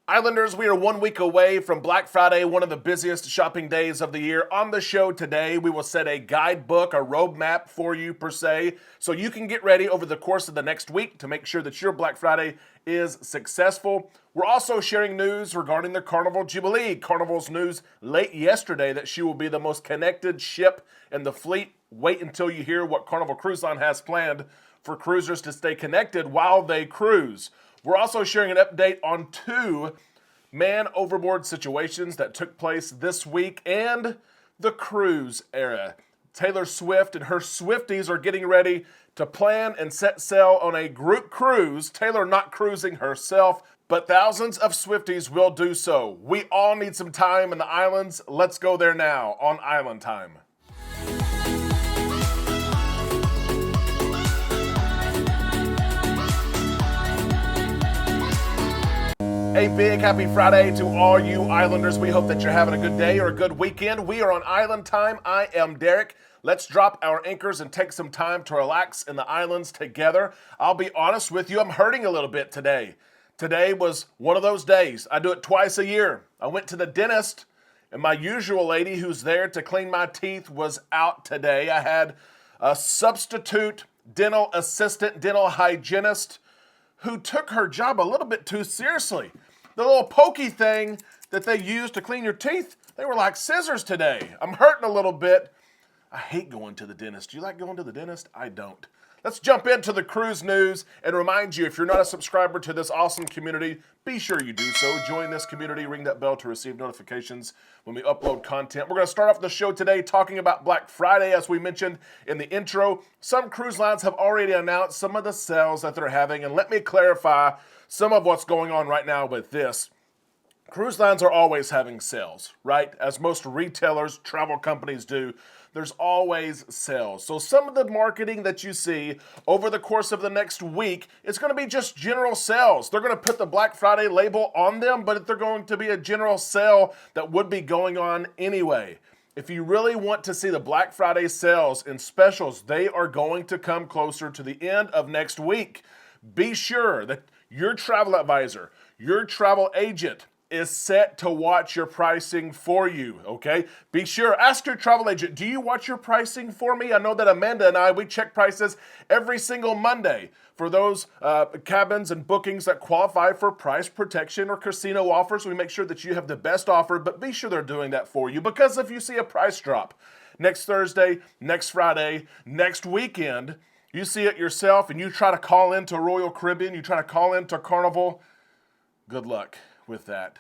Islanders, we are 1 week away from Black Friday, one of the busiest shopping days of the year. On the show today, we will set a guidebook, a roadmap for you per se, so you can get ready over the course of the next week to make sure that your Black Friday is successful. We're also sharing news regarding the Carnival Jubilee. Carnival's news late yesterday that she will be the most connected ship in the fleet. Wait until you hear what Carnival Cruise Line has planned for cruisers to stay connected while they cruise. We're also sharing an update on two man overboard situations that took place this week and the cruise era. Taylor Swift and her Swifties are getting ready to plan and set sail on a group cruise. Taylor not cruising herself, but thousands of Swifties will do so. We all need some time in the islands. Let's go there now on Island Time. A big happy Friday to all you Islanders. We hope that you're having a good day or a good weekend. We are on Island Time. I am Derek. Let's drop our anchors and take some time to relax in the islands together. I'll be honest with you, I'm hurting a little bit today. Today was one of those days. I do it twice a year. I went to the dentist, and my usual lady who's there to clean my teeth was out today. I had a substitute dental assistant, dental hygienist, who took her job a little bit too seriously. The little pokey thing that they use to clean your teeth, they were like scissors today. I'm hurting a little bit. I hate going to the dentist. Do you like going to the dentist? I don't. Let's jump into the cruise news and remind you, if you're not a subscriber to this awesome community, be sure you do so. Join this community, ring that bell to receive notifications when we upload content. We're going to start off the show today talking about Black Friday, as we mentioned in the intro. Some cruise lines have already announced some of the sales that they're having, and let me clarify some of what's going on right now with this. Cruise lines are always having sales, right? As most retailers, travel companies do. There's always sales. So some of the marketing that you see over the course of the next week is going to be just general sales. They're going to put the Black Friday label on them, but they're going to be a general sale that would be going on anyway. If you really want to see the Black Friday sales and specials, they are going to come closer to the end of next week. Be sure that your travel advisor, your travel agent, is set to watch your pricing for you, okay? Be sure, ask your travel agent, do you watch your pricing for me? I know that Amanda and I, we check prices every single Monday for those cabins and bookings that qualify for price protection or casino offers. We make sure that you have the best offer, but be sure they're doing that for you, because if you see a price drop next Thursday, next Friday, next weekend, you see it yourself and you try to call into Royal Caribbean, you try to call into Carnival, good luck with that.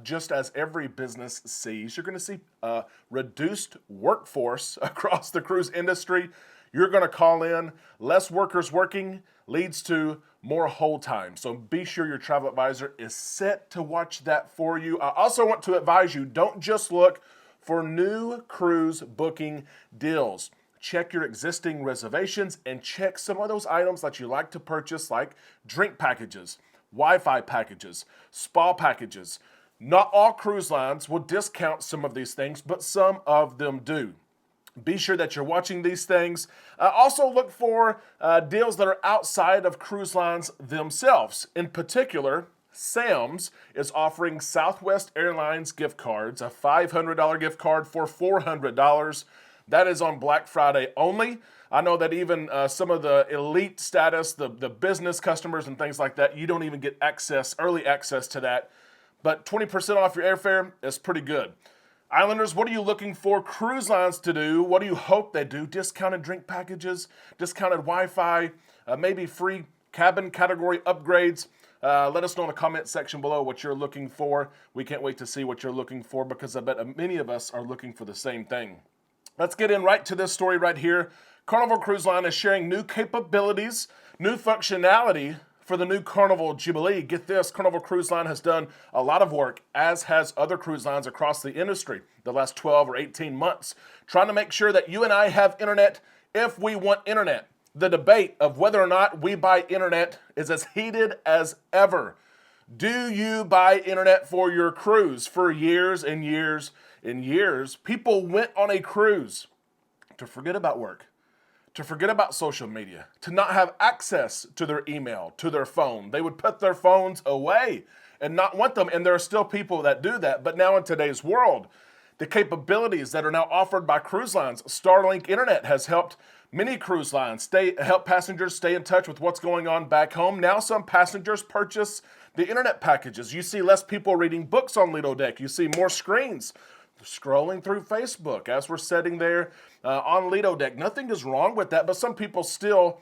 Just as every business sees, you're going to see a reduced workforce across the cruise industry. You're going to call in. Less workers working leads to more hold time. So be sure your travel advisor is set to watch that for you. I also want to advise you, don't just look for new cruise booking deals. Check your existing reservations and check some of those items that you like to purchase, like drink packages, Wi-Fi packages, spa packages. Not all cruise lines will discount some of these things, but some of them do. Be sure that you're watching these things. Also look for deals that are outside of cruise lines themselves. In particular, Sam's is offering Southwest Airlines gift cards, a $500 gift card for $400. That is on Black Friday only. I know that even some of the elite status, the business customers and things like that, you don't even get early access to that. But 20% off your airfare is pretty good. Islanders, what are you looking for cruise lines to do? What do you hope they do? Discounted drink packages, discounted Wi-Fi, maybe free cabin category upgrades. Let us know in the comment section below what you're looking for. We can't wait to see what you're looking for, because I bet many of us are looking for the same thing. Let's get in right to this story right here. Carnival Cruise Line is sharing new capabilities, new functionality for the new Carnival Jubilee. Get this, Carnival Cruise Line has done a lot of work, as has other cruise lines across the industry, the last 12 or 18 months, trying to make sure that you and I have internet if we want internet. The debate of whether or not we buy internet is as heated as ever. Do you buy internet for your cruise? For years and years and years, people went on a cruise to forget about work, to forget about social media, to not have access to their email, to their phone. They would put their phones away and not want them. And there are still people that do that. But now in today's world, the capabilities that are now offered by cruise lines, Starlink Internet has helped many cruise lines help passengers stay in touch with what's going on back home. Now some passengers purchase the internet packages. You see less people reading books on Lido Deck. You see more screens scrolling through Facebook as we're sitting there on Lido Deck. Nothing is wrong with that, but some people still,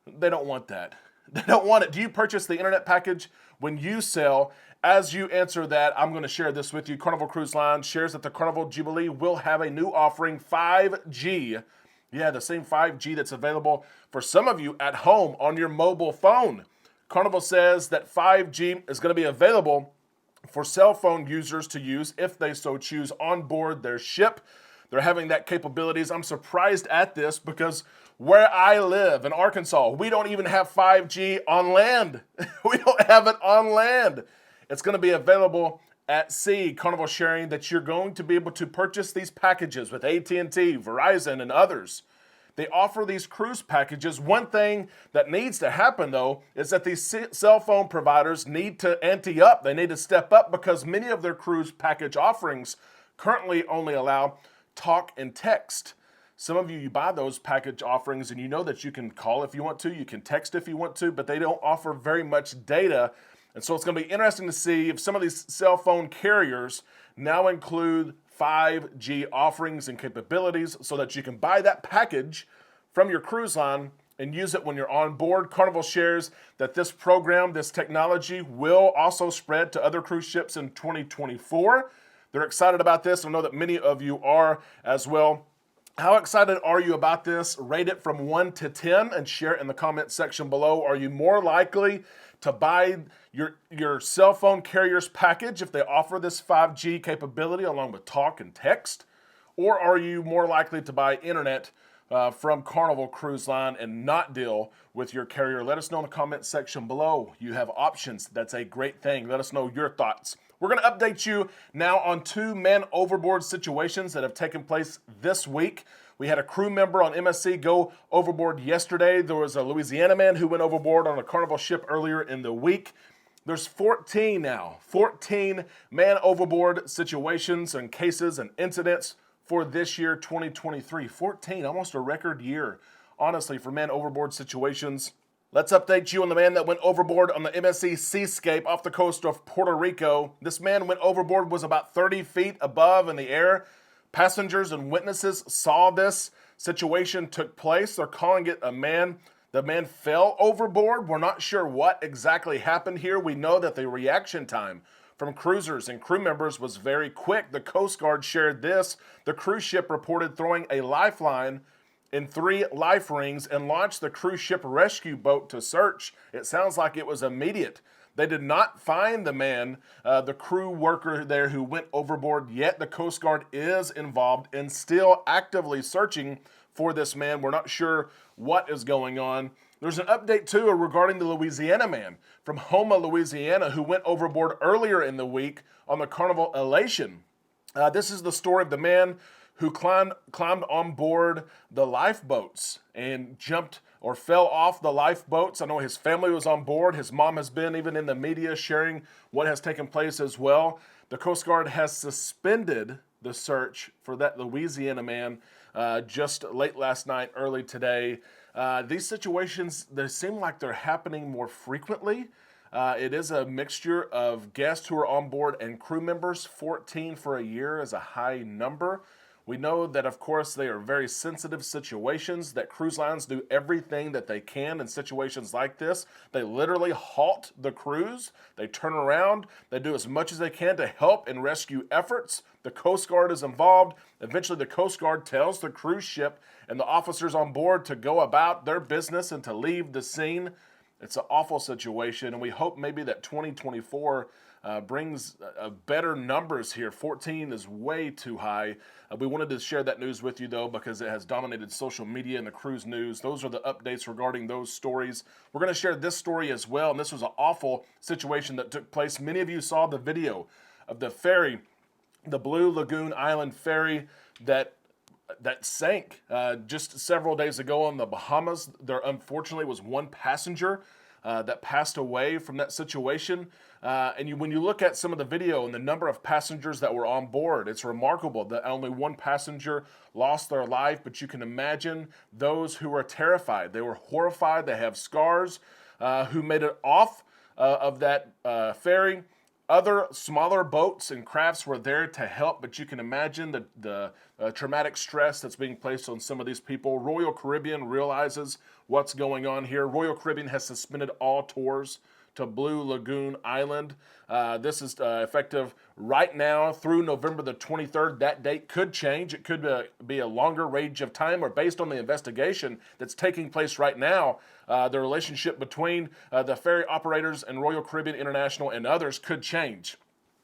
they don't want that. They don't want it. Do you purchase the internet package when you sail? As you answer that, I'm going to share this with you. Carnival Cruise Line shares that the Carnival Jubilee will have a new offering, 5G. Yeah, the same 5G that's available for some of you at home on your mobile phone. Carnival says that 5G is going to be available for cell phone users to use if they so choose on board their ship. They're having that capabilities. I'm surprised at this because where I live in Arkansas, we don't even have 5G on land. We don't have it on land. It's going to be available at sea. Carnival sharing that you're going to be able to purchase these packages with AT&T, Verizon, and others. They offer these cruise packages. One thing that needs to happen, though, is that these cell phone providers need to ante up. They need to step up because many of their cruise package offerings currently only allow talk and text. Some of you buy those package offerings and you know that you can call if you want to, you can text if you want to, but they don't offer very much data. And so it's going to be interesting to see if some of these cell phone carriers now include 5G offerings and capabilities so that you can buy that package from your cruise line and use it when you're on board. Carnival shares that this program, this technology, will also spread to other cruise ships in 2024. They're excited about this. I know that many of you are as well. How excited are you about this? Rate it from 1 to 10 and share it in the comment section below. Are you more likely to buy your cell phone carrier's package if they offer this 5G capability along with talk and text? Or are you more likely to buy internet from Carnival Cruise Line and not deal with your carrier? Let us know in the comment section below. You have options. That's a great thing. Let us know your thoughts. We're going to update you now on 2 men overboard situations that have taken place this week. We had a crew member on MSC go overboard yesterday. There was a Louisiana man who went overboard on a Carnival ship earlier in the week. There's 14 now, 14 man overboard situations and cases and incidents for this year, 2023. 14, almost a record year, honestly, for man overboard situations. Let's update you on the man that went overboard on the MSC Seascape off the coast of Puerto Rico. This man went overboard, was about 30 feet above in the air. Passengers and witnesses saw this situation took place. They're calling it a man. The man fell overboard. We're not sure what exactly happened here. We know that the reaction time from cruisers and crew members was very quick. The Coast Guard shared this. The cruise ship reported throwing a lifeline in 3 life rings and launched the cruise ship rescue boat to search. It sounds like it was immediate. They did not find the man, the crew worker there who went overboard yet. The Coast Guard is involved and still actively searching for this man. We're not sure what is going on. There's an update too regarding the Louisiana man from Houma, Louisiana, who went overboard earlier in the week on the Carnival Elation. This is the story of the man who climbed on board the lifeboats and jumped or fell off the lifeboats. I know his family was on board. His mom has been even in the media sharing what has taken place as well. The Coast Guard has suspended the search for that Louisiana man just late last night, early today. These situations, they seem like they're happening more frequently. It is a mixture of guests who are on board and crew members. 14 for a year is a high number. We know that, of course, they are very sensitive situations, that cruise lines do everything that they can in situations like this. They literally halt the cruise. They turn around. They do as much as they can to help in rescue efforts. The Coast Guard is involved. Eventually, the Coast Guard tells the cruise ship and the officers on board to go about their business and to leave the scene. It's an awful situation, and we hope maybe that 2024 brings better numbers here. 14 is way too high. We wanted to share that news with you, though, because it has dominated social media and the cruise news. Those are the updates regarding those stories. We're going to share this story as well, and this was an awful situation that took place. Many of you saw the video of the ferry, the Blue Lagoon Island ferry that sank just several days ago on the Bahamas. There unfortunately was one passenger that passed away from that situation. When you look at some of the video and the number of passengers that were on board, it's remarkable that only one passenger lost their life, but you can imagine those who were terrified. They were horrified. They have scars, who made it off of that ferry. Other smaller boats and crafts were there to help, but you can imagine the traumatic stress that's being placed on some of these people. Royal Caribbean realizes what's going on here. Royal Caribbean has suspended all tours to Blue Lagoon Island. This is effective right now through November the 23rd. That date could change. It could be a longer range of time, or based on the investigation that's taking place right now, the relationship between the ferry operators and Royal Caribbean International and others could change.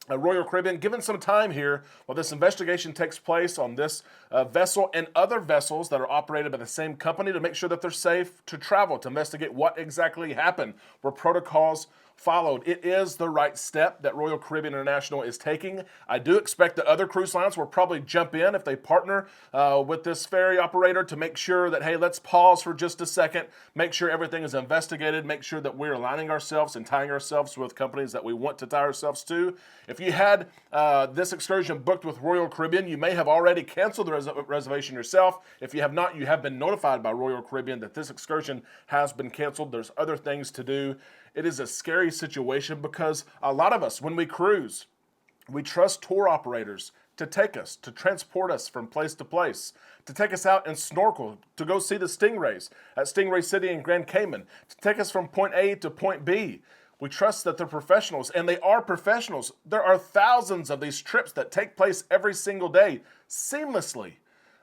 Royal Caribbean, given some time here while this investigation takes place on this vessel and other vessels that are operated by the same company, to make sure that they're safe to travel, to investigate what exactly happened, were protocols followed. It is the right step that Royal Caribbean International is taking. I do expect that other cruise lines will probably jump in if they partner with this ferry operator to make sure that, hey, let's pause for just a second, make sure everything is investigated, make sure that we're aligning ourselves and tying ourselves with companies that we want to tie ourselves to. If you had this excursion booked with Royal Caribbean, you may have already canceled the reservation yourself. If you have not, you have been notified by Royal Caribbean that this excursion has been canceled. There's other things to do. It is a scary situation because a lot of us, when we cruise, we trust tour operators to take us, to transport us from place to place, to take us out and snorkel, to go see the stingrays at Stingray City in Grand Cayman, to take us from point A to point B. We trust that they're professionals, and they are professionals. There are thousands of these trips that take place every single day seamlessly.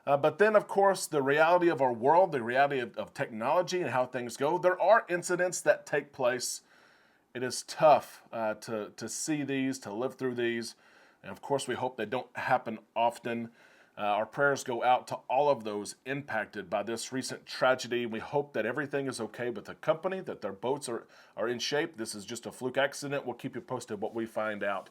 But then, of course, the reality of our world, the reality of technology and how things go, there are incidents that take place. It is tough to see these, to live through these. And, of course, we hope they don't happen often. Our prayers go out to all of those impacted by this recent tragedy. We hope that everything is okay with the company, that their boats are in shape. This is just a fluke accident. We'll keep you posted what we find out.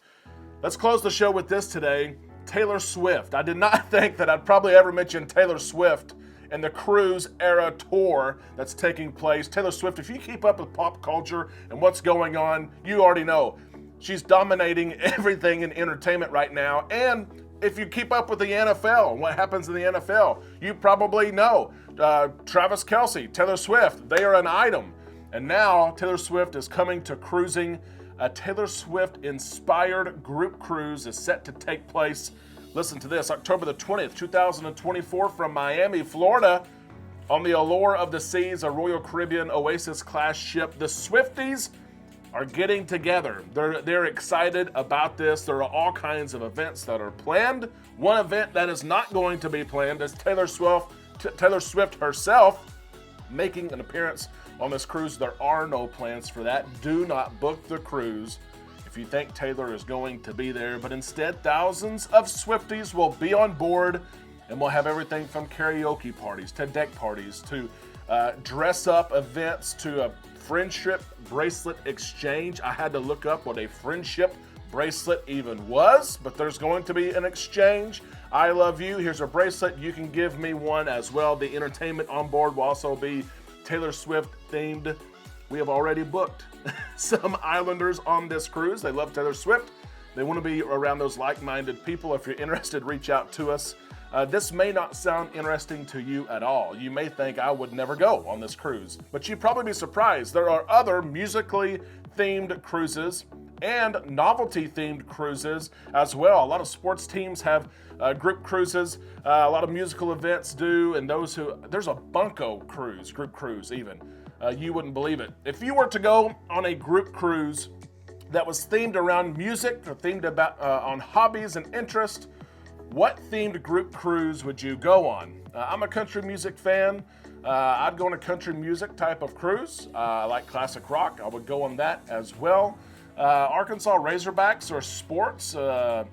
Let's close the show with this today. Taylor Swift. I did not think that I'd probably ever mention Taylor Swift and the cruise era tour that's taking place. Taylor Swift, if you keep up with pop culture and what's going on, you already know. She's dominating everything in entertainment right now. And if you keep up with the NFL and what happens in the NFL, you probably know Travis Kelce, Taylor Swift, they are an item. And now Taylor Swift is coming to cruising. A Taylor Swift-inspired group cruise is set to take place. Listen to this, October the 20th, 2024 from Miami, Florida. On the Allure of the Seas, a Royal Caribbean Oasis-class ship. The Swifties are getting together. They're excited about this. There are all kinds of events that are planned. One event that is not going to be planned is Taylor Swift herself making an appearance on this cruise. There are no plans for that. Do not book the cruise if you think Taylor is going to be there, but instead thousands of Swifties will be on board, and we'll have everything from karaoke parties to deck parties to dress up events to a friendship bracelet exchange. I had to look up what a friendship bracelet even was, but there's going to be an exchange. I love you. Here's a bracelet. You can give me one as well. The entertainment on board will also be Taylor Swift themed. We have already booked some Islanders on this cruise. They love Taylor Swift. They want to be around those like-minded people. If you're interested, reach out to us. This may not sound interesting to you at all. You may think I would never go on this cruise, but you'd probably be surprised. There are other musically themed cruises and novelty-themed cruises as well. A lot of sports teams have group cruises. A lot of musical events do, and there's a bunco cruise, group cruise even. You wouldn't believe it. If you were to go on a group cruise that was themed around music or themed about on hobbies and interest, what themed group cruise would you go on? I'm a country music fan. I'd go on a country music type of cruise. I like classic rock. I would go on that as well. Arkansas Razorbacks or sports, I'd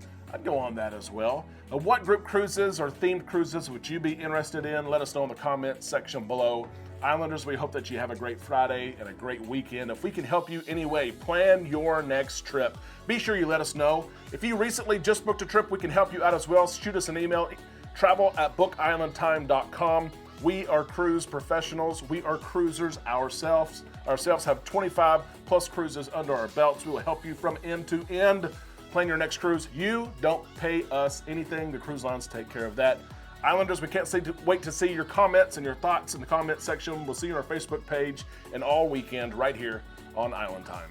go on that as well. What group cruises or themed cruises would you be interested in? Let us know in the comments section below. Islanders, we hope that you have a great Friday and a great weekend. If we can help you any way, plan your next trip. Be sure you let us know. If you recently just booked a trip, we can help you out as well. Shoot us an email, travel@bookislandtime.com. We are cruise professionals. We are cruisers ourselves. Have 25 plus cruises under our belts. We will help you from end to end. Plan your next cruise. You don't pay us anything. The cruise lines take care of that. Islanders, we can't wait to see your comments and your thoughts in the comment section. We'll see you on our Facebook page and all weekend right here on Island Time.